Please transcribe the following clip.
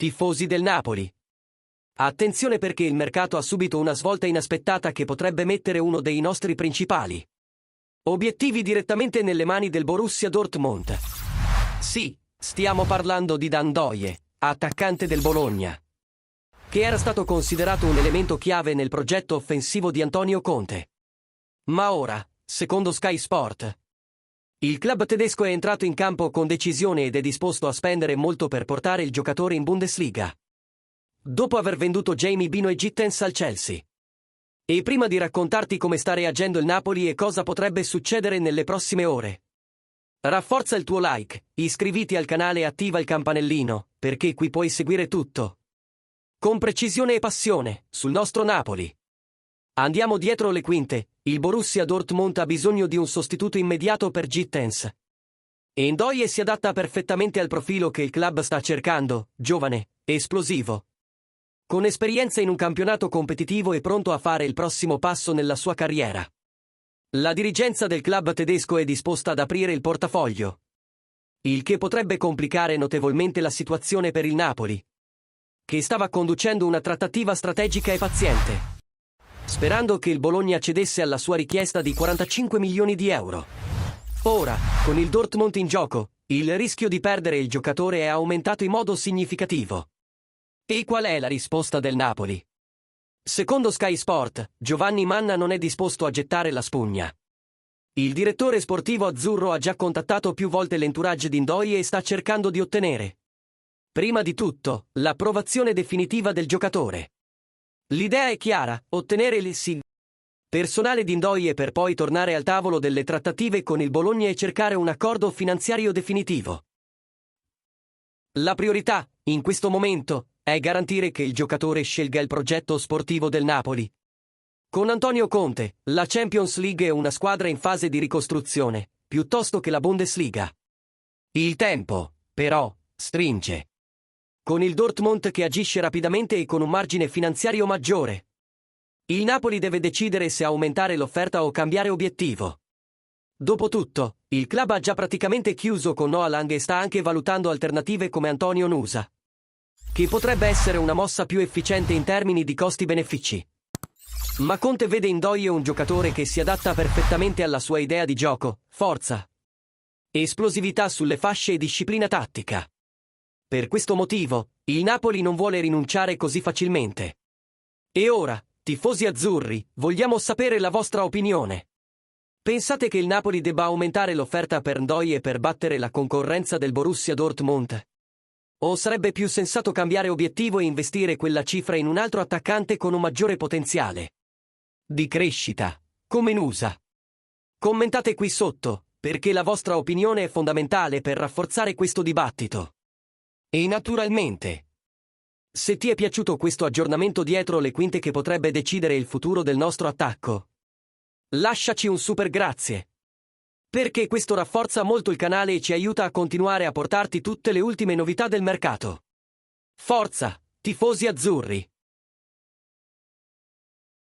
Tifosi del Napoli. Attenzione perché il mercato ha subito una svolta inaspettata che potrebbe mettere uno dei nostri principali obiettivi direttamente nelle mani del Borussia Dortmund. Sì, stiamo parlando di Dan Ndoye, attaccante del Bologna, che era stato considerato un elemento chiave nel progetto offensivo di Antonio Conte. Ma ora, secondo Sky Sport, il club tedesco è entrato in campo con decisione ed è disposto a spendere molto per portare il giocatore in Bundesliga, dopo aver venduto Jamie Bino e Gittens al Chelsea. E prima di raccontarti come sta reagendo il Napoli e cosa potrebbe succedere nelle prossime ore, rafforza il tuo like, iscriviti al canale e attiva il campanellino, perché qui puoi seguire tutto con precisione e passione sul nostro Napoli. Andiamo dietro le quinte. Il Borussia Dortmund ha bisogno di un sostituto immediato per Gittens. E Ndoye si adatta perfettamente al profilo che il club sta cercando, giovane, esplosivo, con esperienza in un campionato competitivo e pronto a fare il prossimo passo nella sua carriera. La dirigenza del club tedesco è disposta ad aprire il portafoglio, il che potrebbe complicare notevolmente la situazione per il Napoli, che stava conducendo una trattativa strategica e paziente, sperando che il Bologna cedesse alla sua richiesta di 45 milioni di euro. Ora, con il Dortmund in gioco, il rischio di perdere il giocatore è aumentato in modo significativo. E qual è la risposta del Napoli? Secondo Sky Sport, Giovanni Manna non è disposto a gettare la spugna. Il direttore sportivo azzurro ha già contattato più volte l'entourage di Ndoye e sta cercando di ottenere, prima di tutto, l'approvazione definitiva del giocatore. L'idea è chiara: ottenere il sì personale di Ndoye per poi tornare al tavolo delle trattative con il Bologna e cercare un accordo finanziario definitivo. La priorità, in questo momento, è garantire che il giocatore scelga il progetto sportivo del Napoli. Con Antonio Conte, la Champions League è una squadra in fase di ricostruzione, piuttosto che la Bundesliga. Il tempo, però, stringe. Con il Dortmund che agisce rapidamente e con un margine finanziario maggiore, il Napoli deve decidere se aumentare l'offerta o cambiare obiettivo. Dopotutto, il club ha già praticamente chiuso con Noah Lang e sta anche valutando alternative come Antonio Nusa, che potrebbe essere una mossa più efficiente in termini di costi-benefici. Ma Conte vede in Ndoye un giocatore che si adatta perfettamente alla sua idea di gioco: forza, esplosività sulle fasce e disciplina tattica. Per questo motivo, il Napoli non vuole rinunciare così facilmente. E ora, tifosi azzurri, vogliamo sapere la vostra opinione. Pensate che il Napoli debba aumentare l'offerta per Ndoye per battere la concorrenza del Borussia Dortmund? O sarebbe più sensato cambiare obiettivo e investire quella cifra in un altro attaccante con un maggiore potenziale di crescita, come Nusa? Commentate qui sotto, perché la vostra opinione è fondamentale per rafforzare questo dibattito. E naturalmente, se ti è piaciuto questo aggiornamento dietro le quinte che potrebbe decidere il futuro del nostro attacco, lasciaci un super grazie, perché questo rafforza molto il canale e ci aiuta a continuare a portarti tutte le ultime novità del mercato. Forza, tifosi azzurri!